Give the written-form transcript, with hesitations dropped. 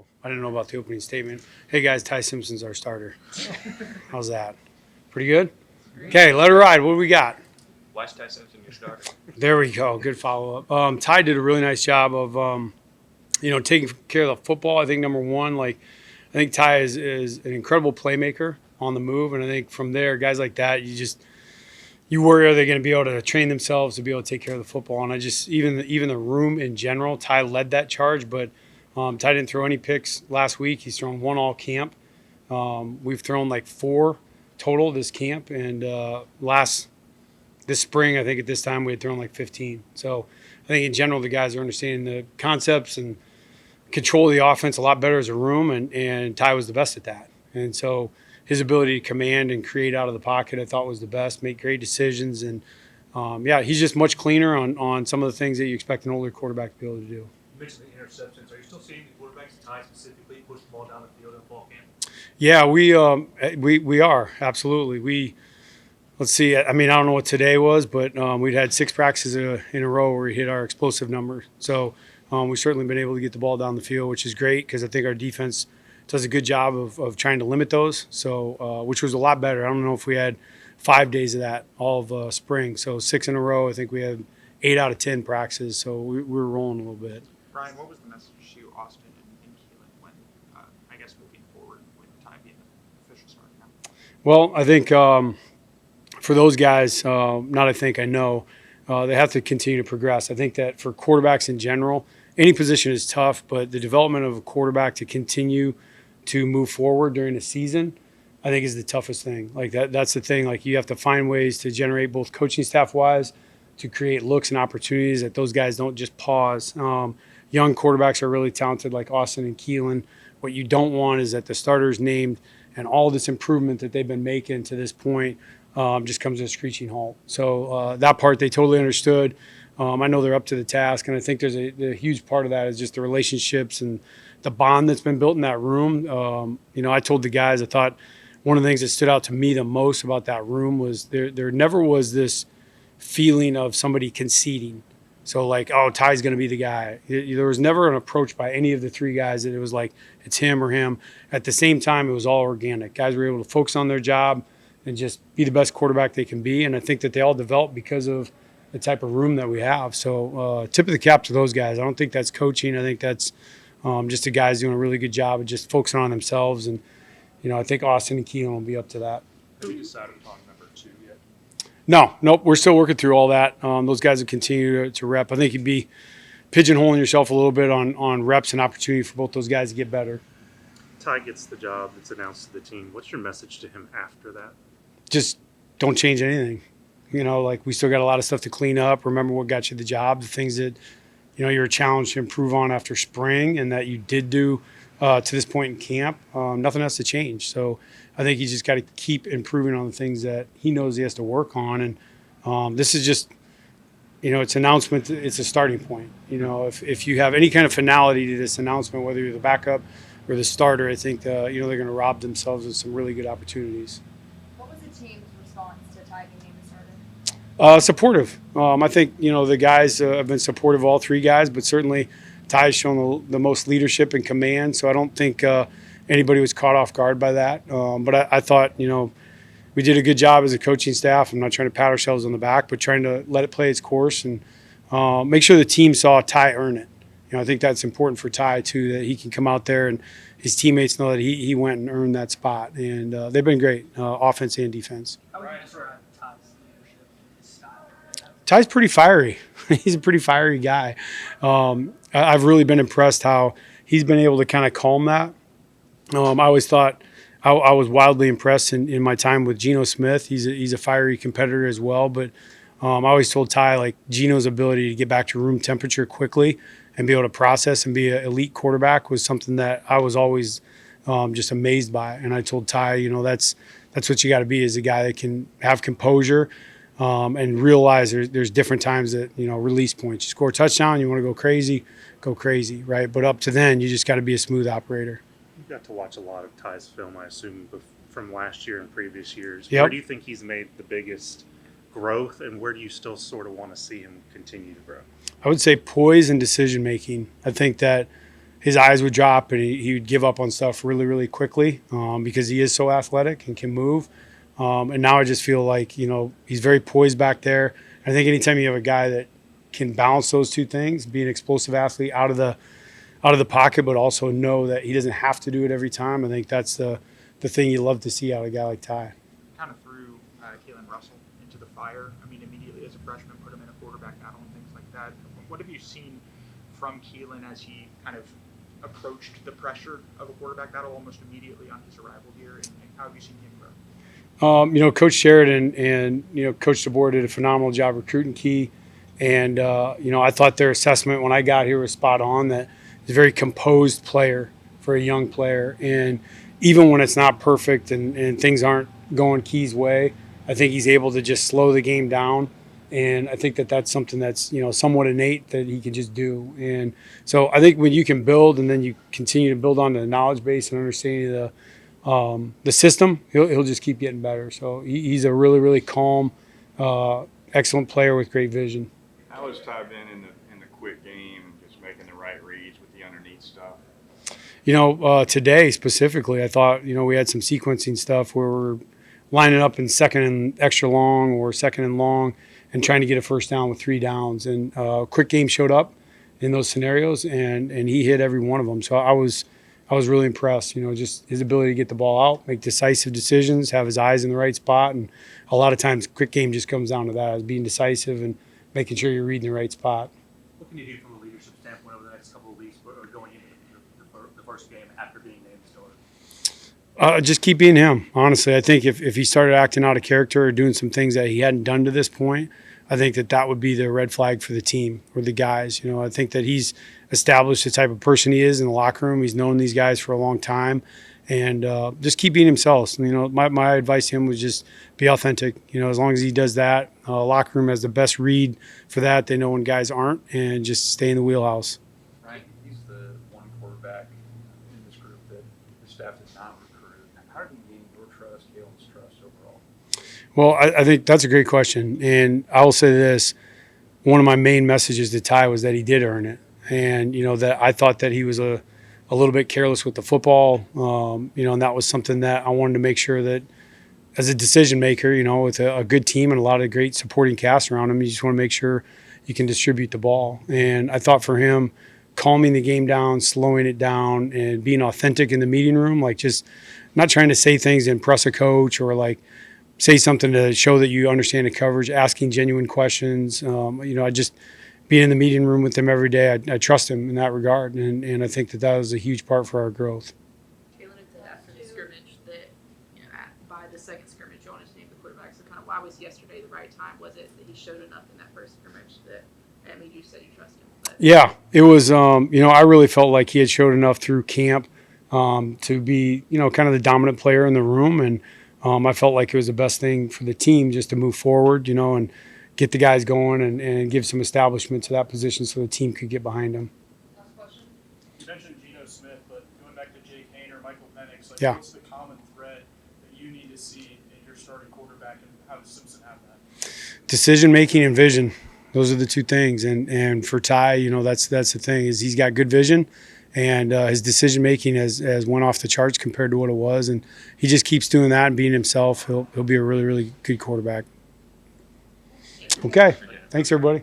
so I didn't know about the opening statement. Hey guys, Ty Simpson's our starter. How's that? Pretty good? Okay, let her ride. What do we got? Why's Ty Simpson your starter? There we go. Good follow-up. Ty did a really nice job of, taking care of the football. I think number one, I think Ty is an incredible playmaker on the move, and I think from there, guys like that, you worry, are they going to be able to train themselves to be able to take care of the football? And I just even the room in general, Ty led that charge, but Ty didn't throw any picks last week. He's thrown one all camp. We've thrown like 4 total this camp, and this spring, I think at this time we had thrown like 15. So I think in general the guys are understanding the concepts and control the offense a lot better as a room, and Ty was the best at that. And so his ability to command and create out of the pocket I thought was the best, make great decisions, and he's just much cleaner on some of the things that you expect an older quarterback to be able to do. You mentioned the interceptions. Are you still seeing the quarterbacks, Ty specifically, push the ball down the field in fall camp? Yeah, we are, absolutely. Let's see. I mean, I don't know what today was, but we'd had 6 practices in a row where we hit our explosive number. So we've certainly been able to get the ball down the field, which is great because I think our defense does a good job of trying to limit those. So which was a lot better. I don't know if we had 5 days of that all of spring. So 6 in a row. I think we had 8 out of 10 practices. So we were rolling a little bit. Brian, what was the message to Austin and Keelan when, I guess, moving forward with Ty being the official starter now? Well, I think for those guys, I know, they have to continue to progress. I think that for quarterbacks in general, any position is tough, but the development of a quarterback to continue to move forward during a season, I think is the toughest thing. Like that's the thing. Like you have to find ways to generate both coaching staff wise to create looks and opportunities that those guys don't just pause. Young quarterbacks are really talented like Austin and Keelan. What you don't want is that the starters named and all this improvement that they've been making to this point just comes to a screeching halt. So that part they totally understood. I know they're up to the task, and I think there's a huge part of that is just the relationships and the bond that's been built in that room. I told the guys, I thought one of the things that stood out to me the most about that room was there never was this feeling of somebody conceding. So like, oh, Ty's going to be the guy. There was never an approach by any of the 3 guys that it was like it's him or him. At the same time, it was all organic. Guys were able to focus on their job and just be the best quarterback they can be. And I think that they all developed because of the type of room that we have. So tip of the cap to those guys. I don't think that's coaching. I think that's just the guys doing a really good job of just focusing on themselves. And, I think Austin and Keelan will be up to that. Have you decided upon number 2 yet? Nope. We're still working through all that. Those guys will continue to rep. I think you'd be pigeonholing yourself a little bit on reps and opportunity for both those guys to get better. Ty gets the job that's announced to the team. What's your message to him after that? Just don't change anything. We still got a lot of stuff to clean up. Remember what got you the job, the things that, you're challenged to improve on after spring and that you did do to this point in camp. Nothing has to change. So I think he's just got to keep improving on the things that he knows he has to work on. And this is just, it's announcement. It's a starting point. If you have any kind of finality to this announcement, whether you're the backup or the starter, I think, they're going to rob themselves of some really good opportunities. What was the team's response to Ty being named the starter? Supportive. I think, the guys have been supportive of all 3 guys, but certainly Ty's shown the most leadership and command, so I don't think anybody was caught off guard by that. But I thought, we did a good job as a coaching staff. I'm not trying to pat ourselves on the back, but trying to let it play its course and make sure the team saw Ty earn it. I think that's important for Ty, too, that he can come out there and his teammates know that he went and earned that spot. And they've been great, offense and defense. How would you describe Ty's leadership, his style? Ty's pretty fiery. He's a pretty fiery guy. I've really been impressed how he's been able to kind of calm that. I always thought I was wildly impressed in my time with Geno Smith. He's a fiery competitor as well. But I always told Ty, Geno's ability to get back to room temperature quickly and be able to process and be an elite quarterback was something that I was always just amazed by. And I told Ty, that's what you got to be, is a guy that can have composure and realize there's different times that, release points. You score a touchdown, you want to go crazy, right? But up to then, you just got to be a smooth operator. You got to watch a lot of Ty's film, I assume, from last year and previous years. Yep. Where do you think he's made the biggest growth, and where do you still sort of want to see him continue to grow? I would say poise and decision making. I think that his eyes would drop and he would give up on stuff really, really quickly because he is so athletic and can move. And now I just feel like, he's very poised back there. I think anytime you have a guy that can balance those two things, be an explosive athlete out of the pocket, but also know that he doesn't have to do it every time, I think that's the thing you love to see out of a guy like Ty. Kind of threw Kalen Russell into the fire. I mean, immediately as a freshman, put him in a quarterback battle and things like that. What have you seen from Keelan as he kind of approached the pressure of a quarterback battle almost immediately on his arrival here, and how have you seen him grow? Coach Sheridan and Coach DeBoer did a phenomenal job recruiting Key, and I thought their assessment when I got here was spot on. That he's a very composed player for a young player, and even when it's not perfect and things aren't going Key's way, I think he's able to just slow the game down. And I think that's something that's somewhat innate that he can just do. And so I think when you can build and then you continue to build on the knowledge base and understanding the system, he'll just keep getting better. So he's a really, really calm, excellent player with great vision. How has Ty been in the quick game and just making the right reads with the underneath stuff? Today specifically, I thought we had some sequencing stuff where we're lining up in second and extra long or second and long and trying to get a first down with 3 downs. And quick game showed up in those scenarios, and he hit every one of them. So I was really impressed. Just his ability to get the ball out, make decisive decisions, have his eyes in the right spot, and a lot of times quick game just comes down to that, is being decisive and making sure you're reading the right spot. What can you do from a leadership standpoint over the next couple of weeks or going into the first game after being named starter? Just keep being him, honestly. I think if he started acting out of character or doing some things that he hadn't done to this point, I think that would be the red flag for the team or the guys. I think that he's established the type of person he is in the locker room. He's known these guys for a long time, and just keep being himself. My advice to him was just be authentic. As long as he does that, locker room has the best read for that. They know when guys aren't, and just stay in the wheelhouse. Right, he's the one quarterback in this group that the staff did not recruit. How did he gain your trust, Galen's trust overall? Well, I think that's a great question, and I will say this: one of my main messages to Ty was that he did earn it, and that I thought that he was a little bit careless with the football, and that was something that I wanted to make sure that as a decision maker, with a good team and a lot of great supporting cast around him, you just want to make sure you can distribute the ball. And I thought for him, calming the game down, slowing it down, and being authentic in the meeting room, like just not trying to say things to impress a coach or like say something to show that you understand the coverage, asking genuine questions. I just being in the meeting room with him every day, I trust him in that regard, and I think that was a huge part for our growth. Kalen had said after the scrimmage that by the second scrimmage, you want to name the quarterback. So kind of why was yesterday the right time? Was it that he showed enough in that first scrimmage that made you say you trust him? But Yeah, it was. I really felt like he had showed enough through camp to be, kind of the dominant player in the room, and I felt like it was the best thing for the team just to move forward, and get the guys going and give some establishment to that position so the team could get behind him. Last question. You mentioned Geno Smith, but going back to Jake Hayner, Michael Penix, Yeah. what's the common thread that you need to see in your starting quarterback, and how does Simpson have that? Decision making and vision. Those are the two things. And for Ty, that's the thing, is he's got good vision, and his decision making has went off the charts compared to what it was. And he just keeps doing that and being himself. He'll be a really, really good quarterback. Okay. Thanks, everybody.